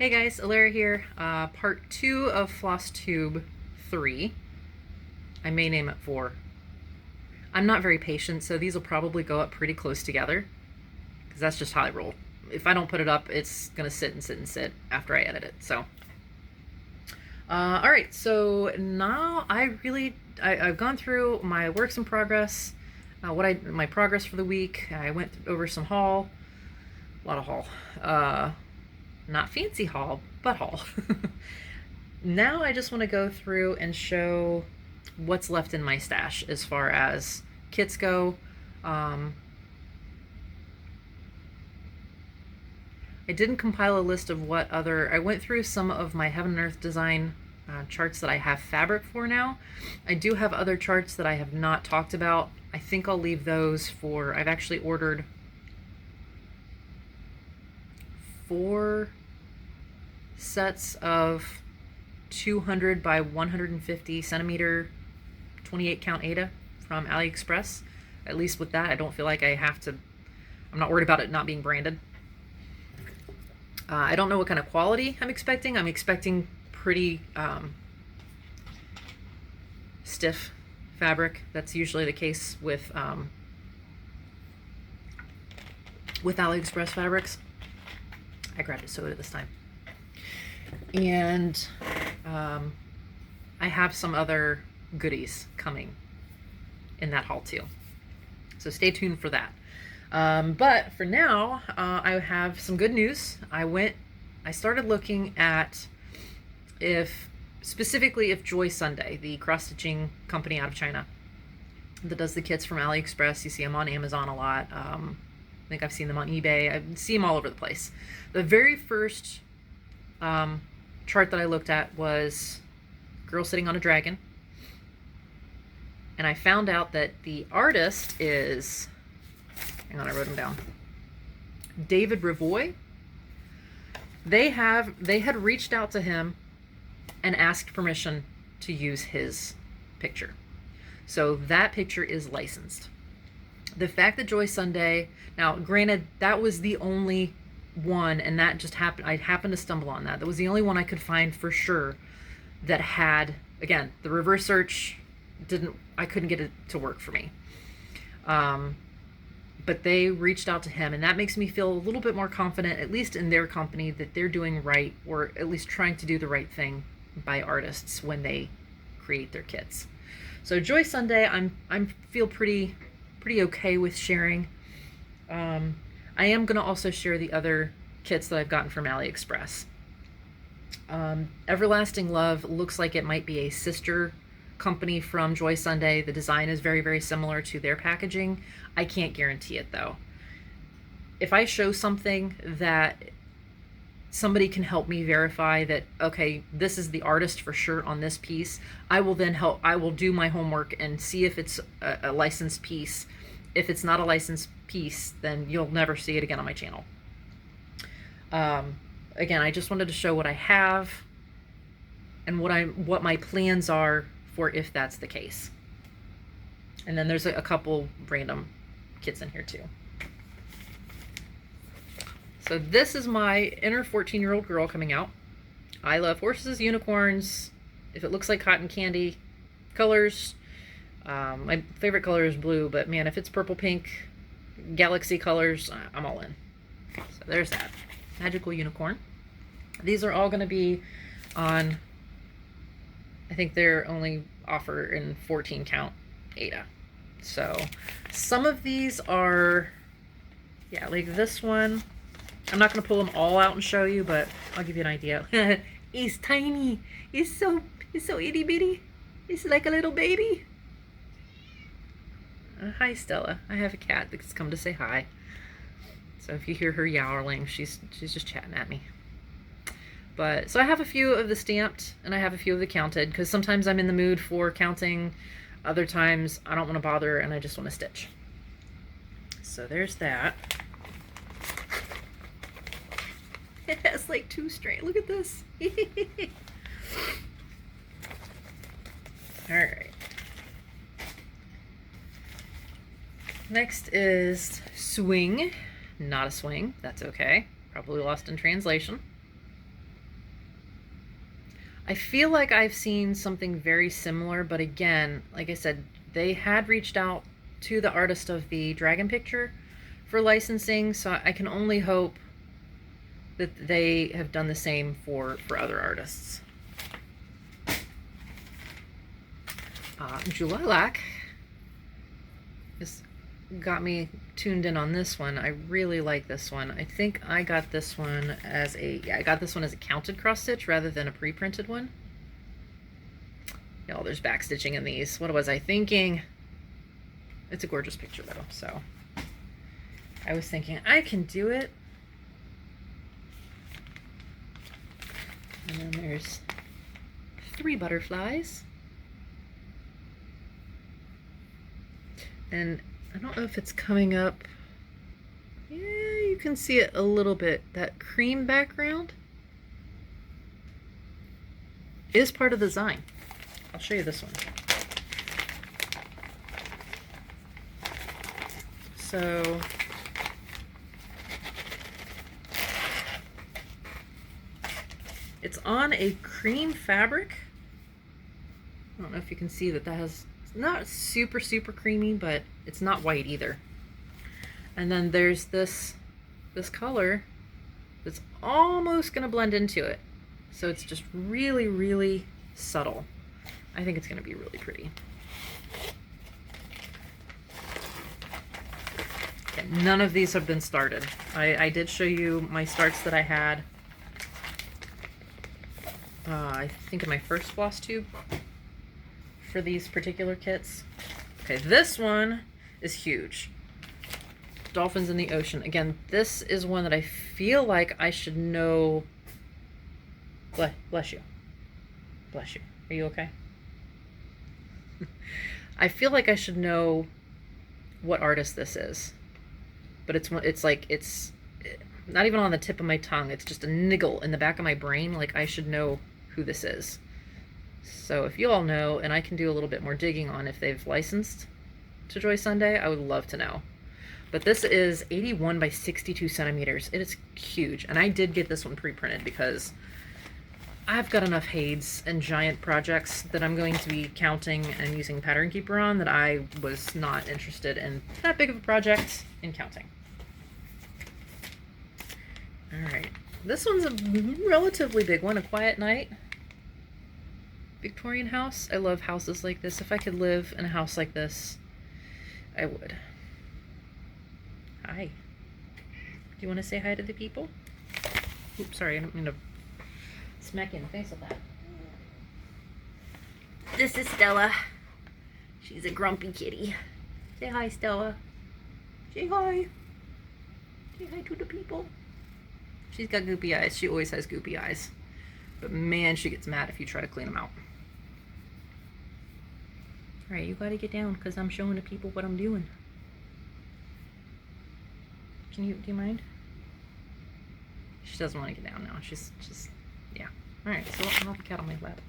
Hey guys, Alara here. Part 2 of Flosstube 3. I may name it 4. I'm not very patient, so these will probably go up pretty close together, because that's just how I roll. If I don't put it up, it's going to sit and sit and sit after I edit it. So, alright, so now I've gone through my works in progress, my progress for the week. I went over some haul, a lot of haul. Not fancy haul, but haul. Now I just want to go through and show what's left in my stash as far as kits go. I didn't compile a list of what other... I went through some of my Heaven and Earth design charts that I have fabric for now. I do have other charts that I have not talked about. I think I'll leave those for... I've actually ordered 4 sets of 200 by 150 centimeter 28 count Aida from AliExpress. At least with that, I don't feel like I have to... I'm not worried about it not being branded. I don't know what kind of quality I'm expecting. I'm expecting pretty stiff fabric. That's usually the case with AliExpress fabrics. I grabbed a soda this time. And I have some other goodies coming in that haul too. So stay tuned for that. But for now, I have some good news. I started looking at specifically if Joy Sunday, the cross-stitching company out of China that does the kits from AliExpress, you see them on Amazon a lot. I think I've seen them on eBay. I see them all over the place. The very first chart that I looked at was Girl Sitting on a Dragon. And I found out that the artist is... Hang on, I wrote him down. David Revoy. They had reached out to him and asked permission to use his picture. So that picture is licensed. The fact that Joy Sunday, now granted, that was the only one, and that just happened, I happened to stumble on that. That was the only one I could find for sure that had, again, the reverse search I couldn't get it to work for me. But they reached out to him, and that makes me feel a little bit more confident, at least in their company, that they're doing right, or at least trying to do the right thing by artists when they create their kits. So Joy Sunday, I feel pretty okay with sharing. I am going to also share the other kits that I've gotten from AliExpress. Everlasting Love looks like it might be a sister company from Joy Sunday. The design is very, very similar to their packaging. I can't guarantee it though. If I show something that somebody can help me verify that, okay, this is the artist for sure on this piece, I will do my homework and see if it's a licensed piece. If it's not a licensed piece, then you'll never see it again on my channel. Again, I just wanted to show what I have and what my plans are for if that's the case. And then there's a couple random kits in here too. So this is my inner 14-year-old girl coming out. I love horses, unicorns, if it looks like cotton candy, colors. My favorite color is blue, but man, if it's purple, pink, galaxy colors, I'm all in. So there's that. Magical unicorn. These are all going to be on, I think they're only offer in 14 count Aida. So some of these are, yeah, like this one. I'm not going to pull them all out and show you, but I'll give you an idea. He's tiny. He's so itty bitty. He's like a little baby. Hi, Stella. I have a cat that's come to say hi. So if you hear her yowling, she's just chatting at me. But so I have a few of the stamped and I have a few of the counted, because sometimes I'm in the mood for counting. Other times I don't want to bother and I just want to stitch. So there's that. It has like 2 strands. Look at this. All right. Next is Swing. Not a swing. That's okay. Probably lost in translation. I feel like I've seen something very similar, but again, like I said, they had reached out to the artist of the dragon picture for licensing, so I can only hope that they have done the same for other artists. Julilac just got me tuned in on this one. I really like this one. I think I got this one as a, yeah, I got this one as a counted cross stitch rather than a pre-printed one. Y'all, there's back stitching in these. What was I thinking? It's a gorgeous picture though, so I was thinking I can do it. And then there's 3 butterflies. And I don't know if it's coming up. Yeah, you can see it a little bit. That cream background is part of the design. I'll show you this one. So it's on a cream fabric. I don't know if you can see that has, it's not super creamy, but it's not white either. And then there's this color that's almost gonna blend into it. So it's just really subtle. I think it's gonna be really pretty. Okay, none of these have been started. I did show you my starts that I had. I think in my first Flosstube for these particular kits. Okay, this one is huge. Dolphins in the Ocean. Again, this is one that I feel like I should know. Bless you. Bless you. Are you okay? I feel like I should know what artist this is. But it's not even on the tip of my tongue. It's just a niggle in the back of my brain. Like, I should know who this is. So if you all know, and I can do a little bit more digging on if they've licensed to Joy Sunday, I would love to know. But this is 81 by 62 centimeters. It is huge. And I did get this one pre-printed because I've got enough Hades and giant projects that I'm going to be counting and using Pattern Keeper on that I was not interested in that big of a project in counting. All right. This one's a relatively big one, A Quiet Night. Victorian house. I love houses like this. If I could live in a house like this, I would. Hi. Do you want to say hi to the people? Oops, sorry, I didn't mean to smack you in the face with that. This is Stella. She's a grumpy kitty. Say hi, Stella. Say hi. Say hi to the people. She's got goopy eyes. She always has goopy eyes. But man, she gets mad if you try to clean them out. Alright, you gotta get down because I'm showing the people what I'm doing. Do you mind? She doesn't want to get down now. She's just, yeah. Alright, so I'll have the cat on my lap.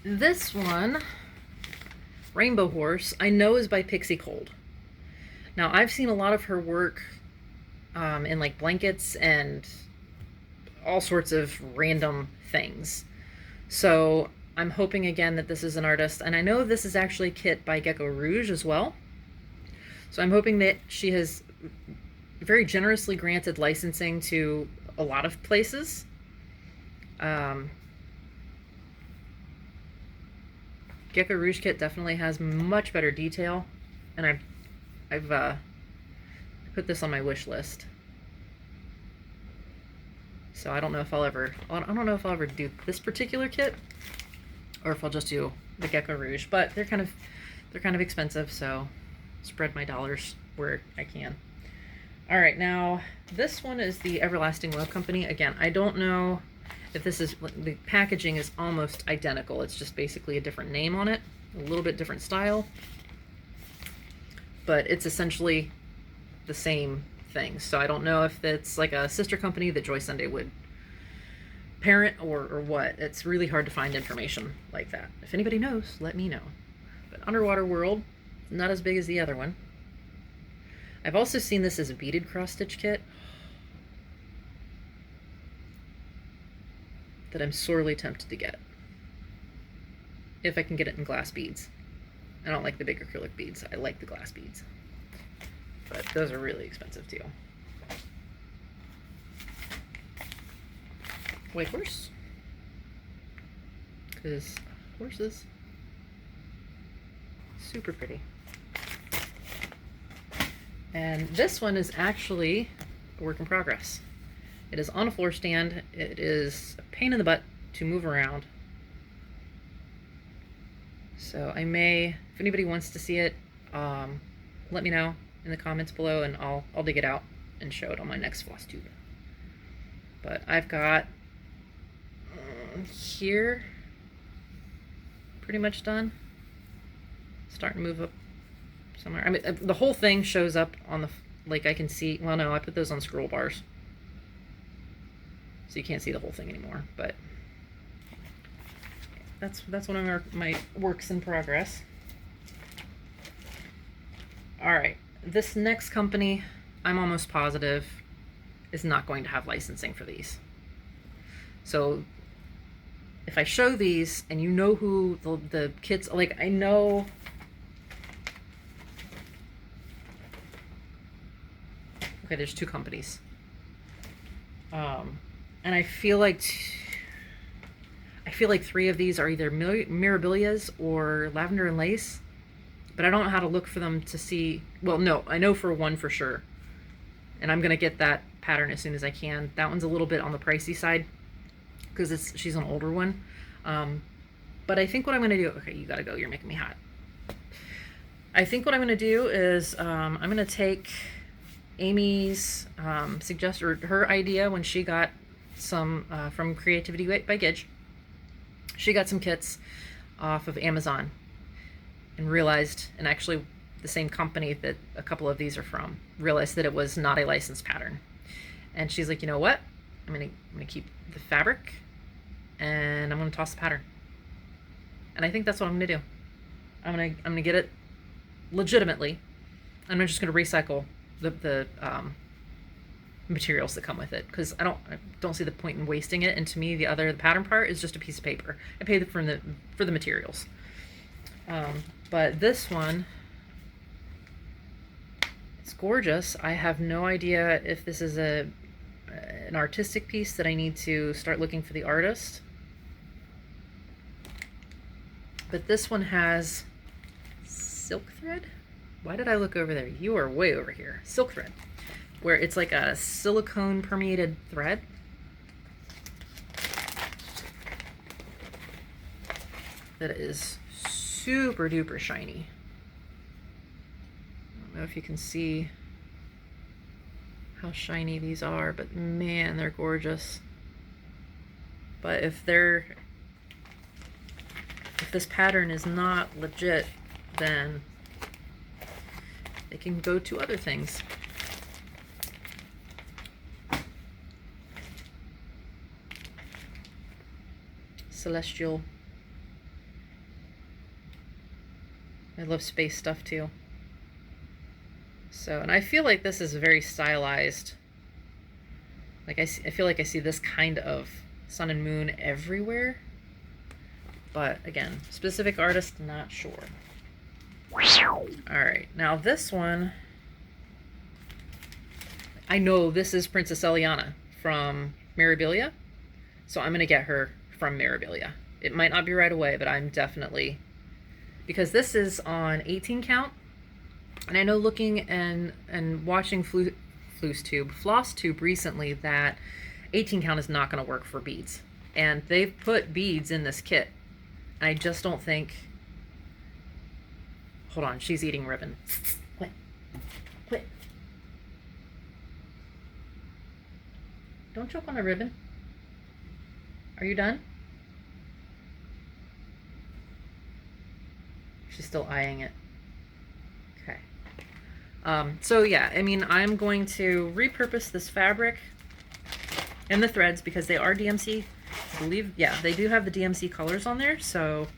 This one, Rainbow Horse, I know is by Pixie Cold. Now, I've seen a lot of her work in like blankets and all sorts of random things. So I'm hoping again that this is an artist, and I know this is actually a kit by Gecko Rouge as well. So I'm hoping that she has very generously granted licensing to a lot of places. Gecko Rouge kit definitely has much better detail, and I've put this on my wish list. So I don't know if I'll ever do this particular kit, or if I'll just do the Gecko Rouge. But they're kind of expensive, so spread my dollars where I can. All right, now this one is the Everlasting Love Company. Again, I don't know if this is, the packaging is almost identical. It's just basically a different name on it, a little bit different style, but it's essentially the same thing. So I don't know if it's like a sister company that Joy Sunday would parent or what. It's really hard to find information like that. If anybody knows, let me know. But Underwater World, not as big as the other one. I've also seen this as a beaded cross stitch kit. that I'm sorely tempted to get. If I can get it in glass beads. I don't like the big acrylic beads. I like the glass beads. But those are really expensive too. White horse. Because horses, super pretty. And this one is actually a work in progress. It is on a floor stand. It is a pain in the butt to move around. So I may, if anybody wants to see it, let me know in the comments below, and I'll dig it out and show it on my next Flosstube. But I've got here pretty much done. Starting to move up somewhere. I mean, the whole thing shows up on the, like I can see, well no, I put those on scroll bars. So you can't see the whole thing anymore, but that's one of my works in progress. All right, this next company, I'm almost positive, is not going to have licensing for these. So if I show these and you know who the kits, like I know, okay, there's two companies. And I feel like three of these are either Mirabilias or Lavender and Lace, but I don't know how to look for them to see. Well, no, I know for one for sure, and I'm gonna get that pattern as soon as I can. That one's a little bit on the pricey side because she's an older one. But I think what I'm gonna do, okay, you gotta go, you're making me hot. I think what I'm gonna do is I'm gonna take Amy's her idea when she got some from Creativity by Gidge. She got some kits off of Amazon and realized, and actually the same company that a couple of these are from, realized that it was not a licensed pattern. And she's like, you know what? I'm gonna keep the fabric and I'm gonna toss the pattern. And I think that's what I'm gonna do. I'm gonna get it legitimately. I'm just gonna recycle the materials that come with it, because I don't see the point in wasting it. And to me, the pattern part is just a piece of paper. I paid for the materials. But this one, it's gorgeous. I have no idea if this is an artistic piece that I need to start looking for the artist. But this one has silk thread. Why did I look over there? You are way over here. Silk thread, where it's like a silicone permeated thread. That is super duper shiny. I don't know if you can see how shiny these are, but man, they're gorgeous. But if this pattern is not legit, then it can go to other things. Celestial. I love space stuff too. So, and I feel like this is very stylized. Like I feel like I see this kind of sun and moon everywhere. But again, specific artist, not sure. Alright, now this one, I know this is Princess Eliana from Mirabilia, so I'm going to get her from Mirabilia. It might not be right away, but I'm definitely, because this is on 18 count, and I know looking and watching Flosstube recently that 18 count is not going to work for beads, and they've put beads in this kit, and I just don't think. Hold on, she's eating ribbon. Quit. Quit. Don't choke on the ribbon. Are you done? She's still eyeing it. Okay. So yeah, I mean, I'm going to repurpose this fabric and the threads because they are DMC. I believe, yeah, they do have the DMC colors on there, so.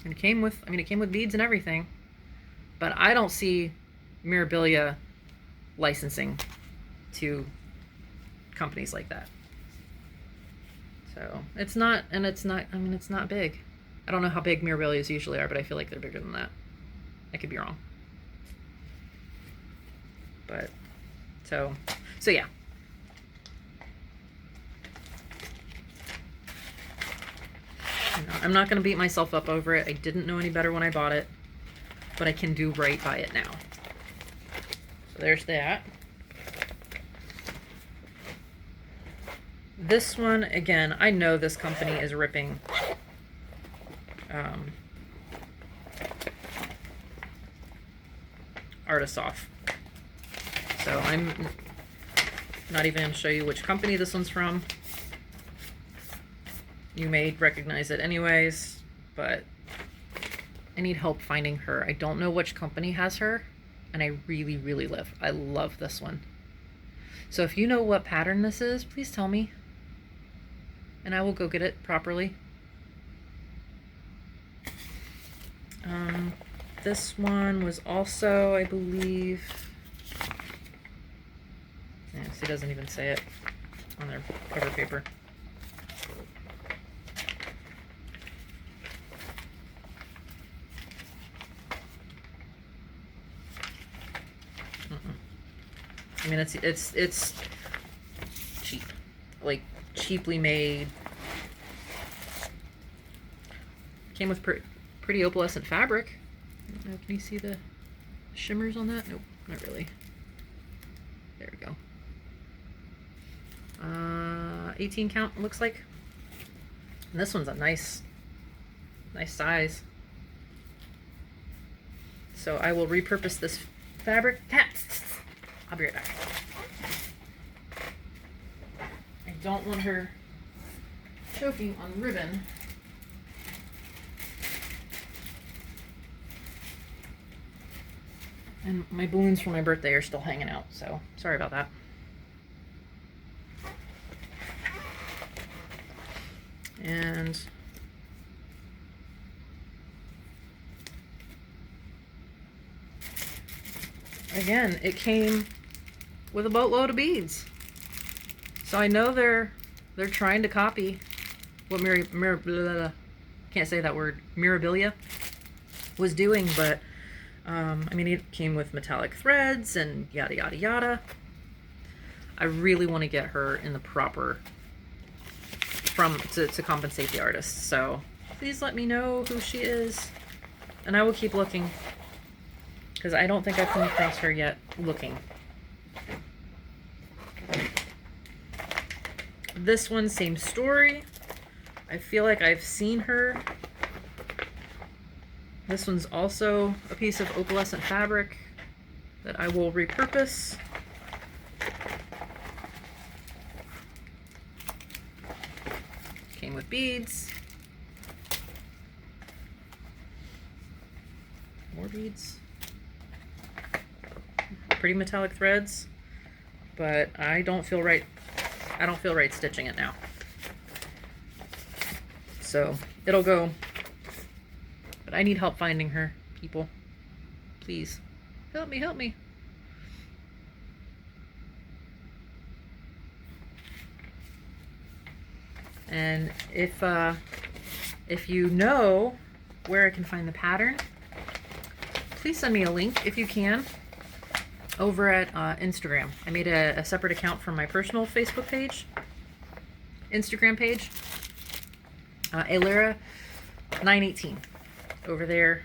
And it came with, it came with beads and everything, but I don't see Mirabilia licensing to companies like that. So it's not, and it's not, I mean, it's not big. I don't know how big Mirabilias usually are, but I feel like they're bigger than that. I could be wrong. But, so yeah. I'm not going to beat myself up over it. I didn't know any better when I bought it, but I can do right by it now. So there's that. This one, again, I know this company is ripping artists off. So I'm not even going to show you which company this one's from. You may recognize it anyways, but I need help finding her. I don't know which company has her, and I really I love this one. So if you know what pattern this is, please tell me, and I will go get it properly. This one was also, I believe, yes, it doesn't even say it on their cover paper. I mean, it's cheap, like cheaply made. Came with pretty opalescent fabric. I don't know, can you see the shimmers on that? Nope, not really. There we go. 18 count looks like. And this one's a nice size. So I will repurpose this fabric. I'll be right back. I don't want her choking on ribbon. And my balloons for my birthday are still hanging out, so sorry about that. And again, it came with a boatload of beads. So I know they're trying to copy what Mirabilia, can't say that word, Mirabilia was doing, but I mean, it came with metallic threads and yada yada yada. I really want to get her in the proper to compensate the artist. So please let me know who she is, and I will keep looking, because I don't think I've come across her yet looking. This one, same story. I feel like I've seen her. This one's also a piece of opalescent fabric that I will repurpose. Came with beads. More beads. Pretty metallic threads, but I don't feel right stitching it now. So it'll go, but I need help finding her, people. Please help me, help me. And if you know where I can find the pattern, please send me a link if you can over at Instagram. I made a separate account from my personal Facebook page, Instagram page, Alera918 over there.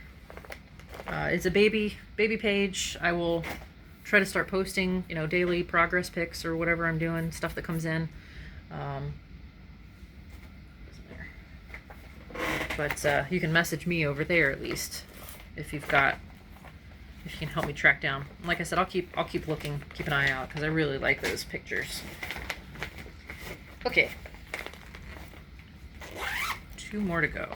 It's a baby page. I will try to start posting, you know, daily progress pics or whatever I'm doing, stuff that comes in. But you can message me over there at least if you can help me track down. Like I said, I'll keep looking, keep an eye out, because I really like those pictures. Okay, 2 more to go.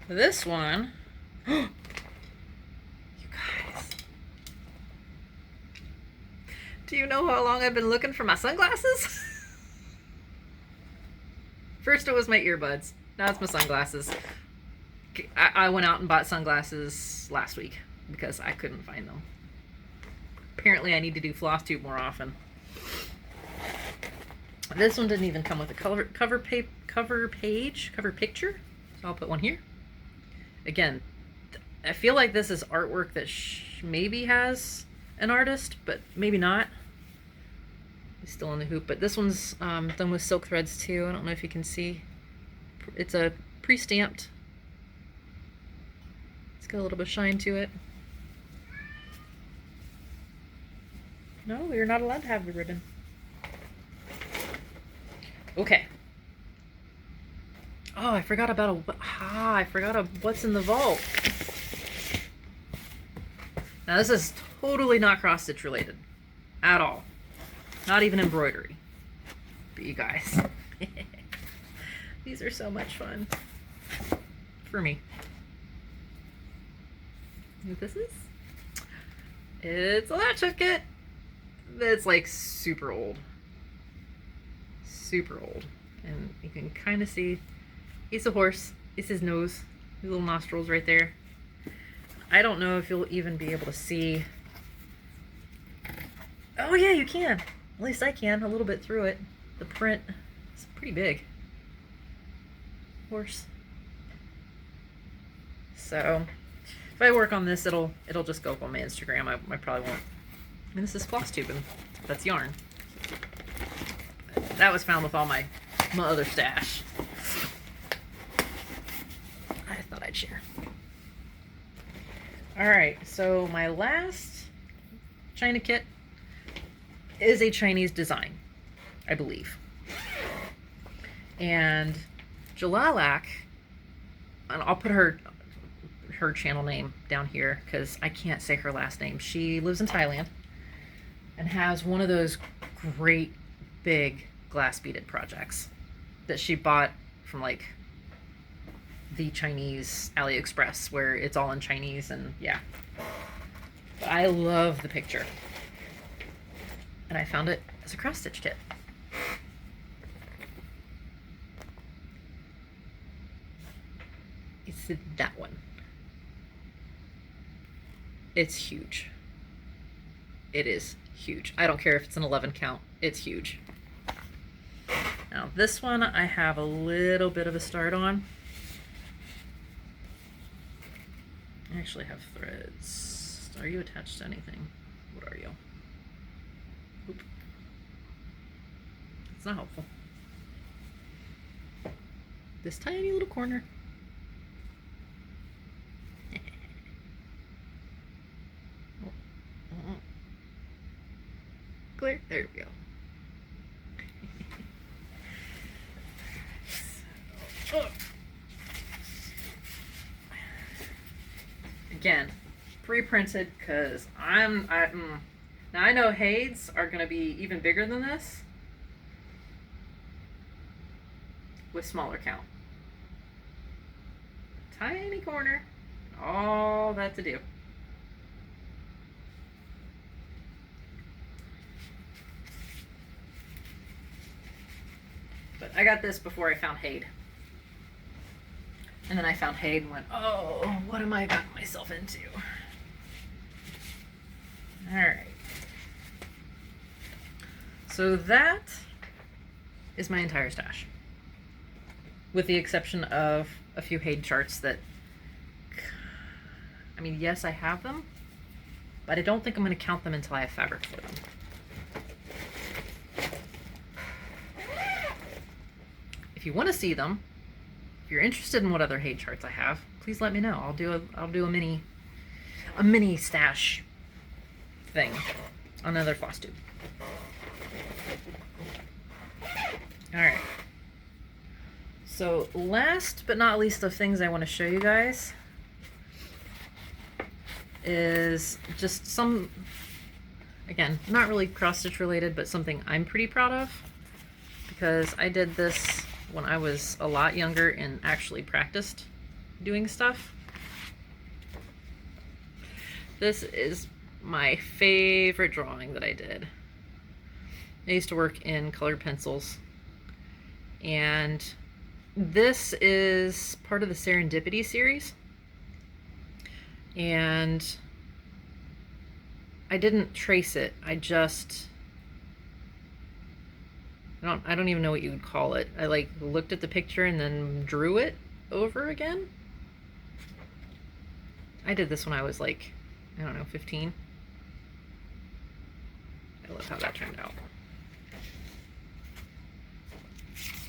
This one, you guys, do you know how long I've been looking for my sunglasses? First it was my earbuds, now it's my sunglasses. I went out and bought sunglasses last week because I couldn't find them. Apparently I need to do Flosstube more often. This one didn't even come with a cover picture, so I'll put one here. Again, I feel like this is artwork that maybe has an artist, but maybe not. He's still in the hoop, but this one's done with silk threads too. I don't know if you can see. It's a pre-stamped. It's got a little bit of shine to it. No, we're not allowed to have the ribbon. Okay. Oh, I forgot about what's in the vault. Now this is totally not cross-stitch related at all. Not even embroidery. But you guys, these are so much fun for me. You know what this is? It's a latch kit. It's like super old. Super old. And you can kind of see, he's a horse. It's his nose. His little nostrils right there. I don't know if you'll even be able to see. Oh yeah, you can. At least I can, a little bit through it. The print is pretty big. Horse. So, if I work on this, it'll just go up on my Instagram. I probably won't. And this is Flosstube, and that's yarn. That was found with all my other stash. I thought I'd share. Alright, so my last China kit is a Chinese design, I believe. And Jalalak, and I'll put her channel name down here because I can't say her last name. She lives in Thailand and has one of those great big glass beaded projects that she bought from like the Chinese AliExpress, where it's all in Chinese, and yeah. But I love the picture. And I found it as a cross-stitch kit. It's that one. It's huge. It is huge. I don't care if it's an 11 count. It's huge. Now this one I have a little bit of a start on. I actually have threads. Are you attached to anything? What are you? Oop. It's not helpful. This tiny little corner. Clear. There we go. Again, pre-printed because now I know Hades are going to be even bigger than this with smaller count. Tiny corner, all that to do. But I got this before I found Hade. And then I found Hade and went, oh, what am I gotten myself into? Alright. So that is my entire stash. With the exception of a few Hade charts that, I mean, yes, I have them, but I don't think I'm going to count them until I have fabric for them. If you want to see them, if you're interested in what other Hade charts I have, please let me know. I'll do a mini stash thing on another Flosstube. All right. So last but not least of things I want to show you guys is just some, again, not really cross-stitch related, but something I'm pretty proud of because I did this when I was a lot younger and actually practiced doing stuff. This is my favorite drawing that I did. I used to work in colored pencils, and this is part of the Serendipity series, and I didn't trace it. I just I don't even know what you would call it. I like looked at the picture and then drew it over again. I did this when I was like, I don't know, 15. I love how that turned out.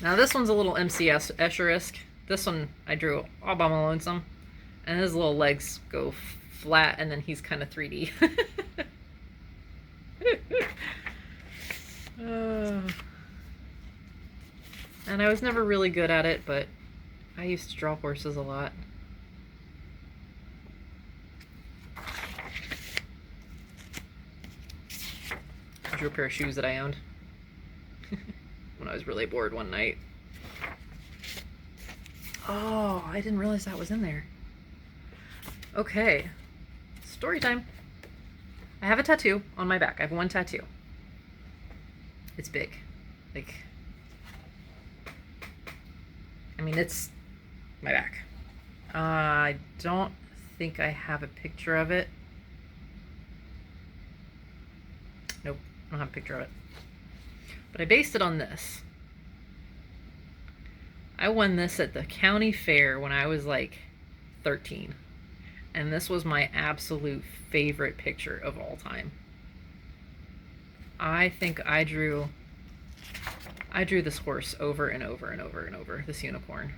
Now this one's a little MCS Escher-esque. This one I drew all by my lonesome. And his little legs go flat and then he's kind of 3D. And I was never really good at it, but I used to draw horses a lot. I drew a pair of shoes that I owned when I was really bored one night. Oh, I didn't realize that was in there. Okay, story time. I have a tattoo on my back. I have one tattoo. It's big. Like, I mean, it's my back. I don't think I have a picture of it. Nope, I don't have a picture of it. But I based it on this. I won this at the county fair when I was like 13. And this was my absolute favorite picture of all time. I think I drew this horse over and over and over and over, this unicorn.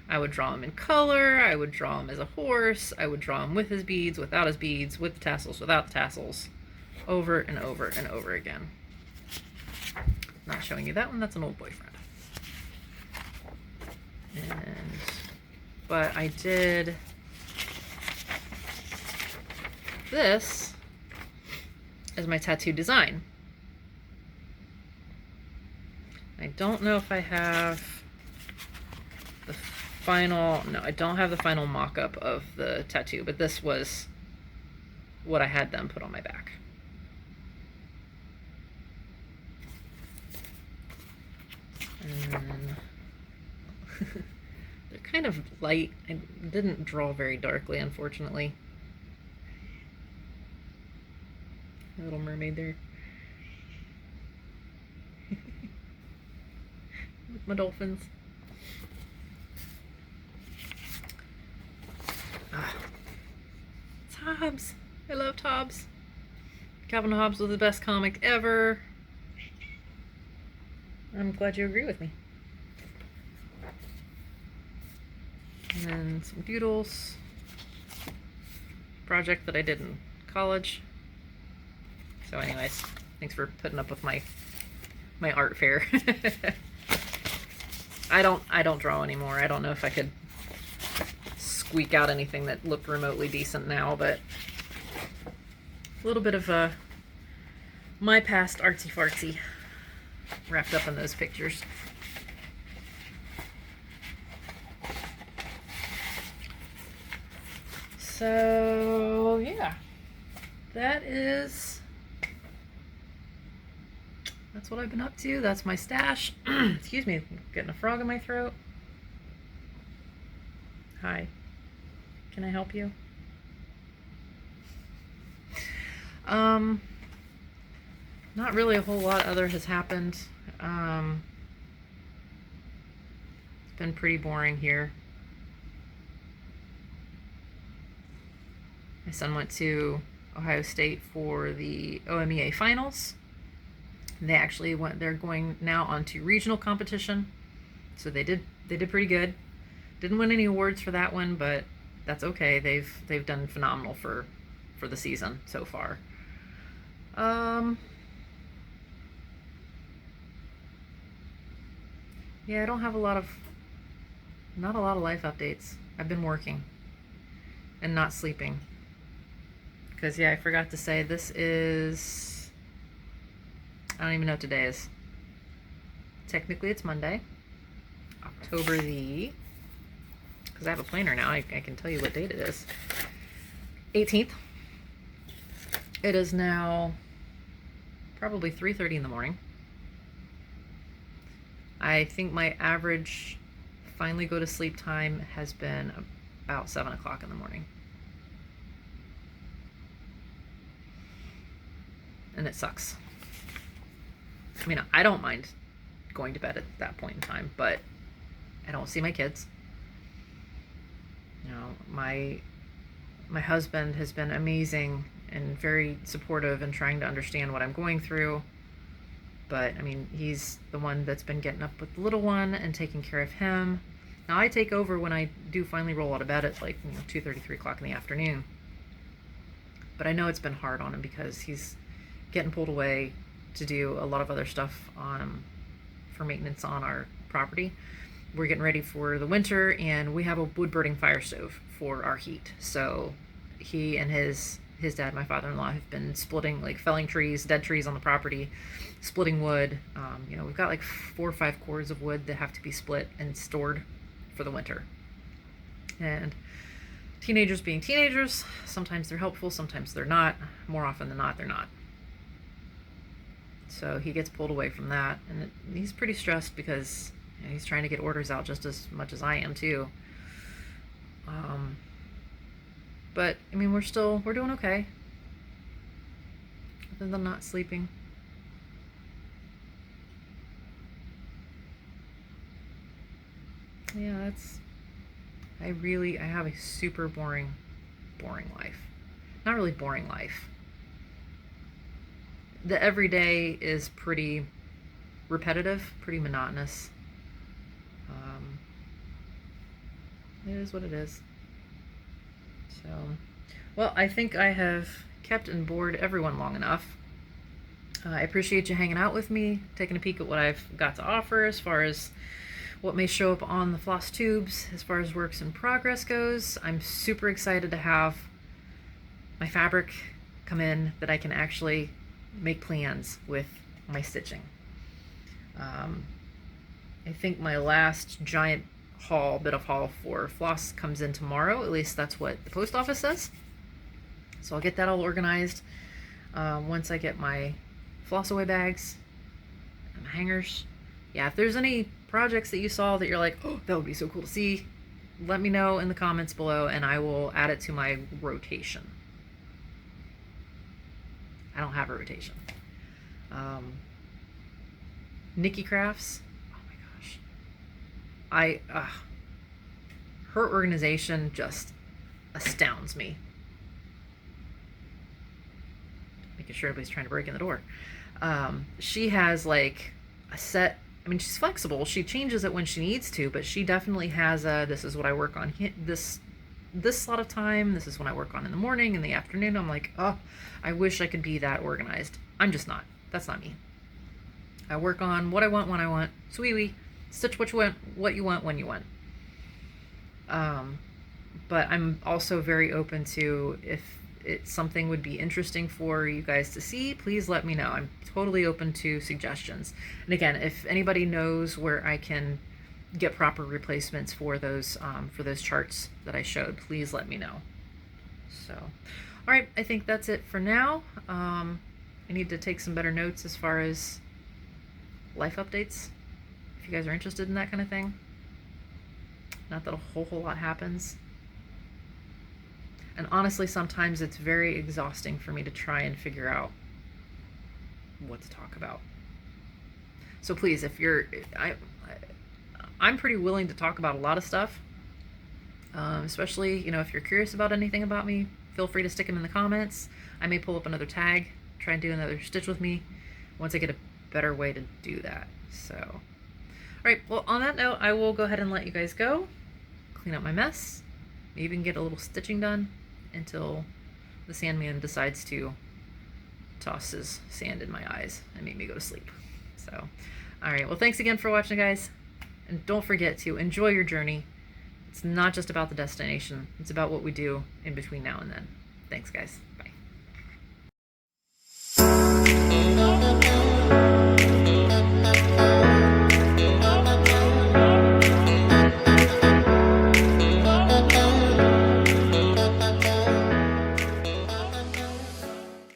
I would draw him in color, I would draw him as a horse, I would draw him with his beads, without his beads, with the tassels, without the tassels, over and over and over again. Not showing you that one, that's an old boyfriend. But I did this as my tattoo design. I don't know if I have the final, no, I don't have the final mock-up of the tattoo, but this was what I had them put on my back. And then they're kind of light. I didn't draw very darkly, unfortunately. Little mermaid there. With my dolphins. Hobbs. I love Hobbs. Calvin Hobbs was the best comic ever. I'm glad you agree with me. And then some doodles. Project that I did in college. So anyways, thanks for putting up with my art fair. I don't draw anymore. I don't know if I could squeak out anything that looked remotely decent now, but a little bit of my past artsy fartsy wrapped up in those pictures. So yeah, that's what I've been up to. That's my stash. Excuse me, I'm getting a frog in my throat. Hi, can I help you? Not really a whole lot other has happened. It's been pretty boring here. My son went to Ohio State for the OMEA finals. They actually they're going now on to regional competition. So they did pretty good. Didn't win any awards for that one, but that's okay. They've done phenomenal for the season so far. Yeah, I don't have not a lot of life updates. I've been working and not sleeping. Because, yeah, I forgot to say, this is, I don't even know what today is. Technically, it's Monday, October the, because I have a planner now, I can tell you what date it is. 18th. It is now probably 3:30 in the morning. I think my average finally go to sleep time has been about 7 o'clock in the morning. And it sucks. I mean, I don't mind going to bed at that point in time. But I don't see my kids. You know, my husband has been amazing and very supportive and trying to understand what I'm going through. But I mean, he's the one that's been getting up with the little one and taking care of him. Now I take over when I do finally roll out of bed at like 2:30, 3 o'clock in the afternoon. But I know it's been hard on him because he's getting pulled away to do a lot of other stuff for maintenance on our property. We're getting ready for the winter, and we have a wood burning fire stove for our heat. So he and his dad, my father-in-law, have been splitting, like felling trees, dead trees on the property, splitting wood. You know, we've got like 4 or 5 cords of wood that have to be split and stored for the winter. And teenagers being teenagers, sometimes they're helpful, sometimes they're not. More often than not, they're not. So he gets pulled away from that, and he's pretty stressed because he's trying to get orders out just as much as I am too. But I mean, we're doing okay. Other than not sleeping. Yeah, I have a super boring life. Not really boring life. The everyday is pretty repetitive, pretty monotonous. It is what it is. So, well, I think I have kept and bored everyone long enough. I appreciate you hanging out with me, taking a peek at what I've got to offer as far as what may show up on the Flosstubes as far as works in progress goes. I'm super excited to have my fabric come in that I can actually make plans with my stitching. I think my last giant bit of haul for floss comes in tomorrow. At least that's what the post office says. So I'll get that all organized once I get my floss away bags and my hangers. Yeah, if there's any projects that you saw that you're like, oh, that would be so cool to see, let me know in the comments below and I will add it to my rotation. I don't have a rotation. Nikki Crafts, oh my gosh. Her organization just astounds me. Making sure everybody's trying to break in the door. She has like a set, I mean, she's flexible. She changes it when she needs to, but she definitely has this is what I work on this slot of time. This is when I work on in the morning, in the afternoon. I'm like, oh, I wish I could be that organized. I'm just not. That's not me. I work on what I want when I want. Sweet. Stitch what you want, when you want. But I'm also very open to, if something would be interesting for you guys to see, please let me know. I'm totally open to suggestions. And again, if anybody knows where I can get proper replacements for those charts that I showed, please let me know. So, all right, I think that's it for now. I need to take some better notes as far as life updates, if you guys are interested in that kind of thing. Not that a whole lot happens. And honestly, sometimes it's very exhausting for me to try and figure out what to talk about. So please, if I'm pretty willing to talk about a lot of stuff, especially, if you're curious about anything about me, feel free to stick them in the comments. I may pull up another tag, try and do another stitch with me once I get a better way to do that. So, all right, well, on that note, I will go ahead and let you guys go, clean up my mess, maybe even get a little stitching done until the Sandman decides to toss his sand in my eyes and make me go to sleep. So, all right, well, thanks again for watching, guys. And don't forget to enjoy your journey. It's not just about the destination. It's about what we do in between now and then. Thanks, guys. Bye.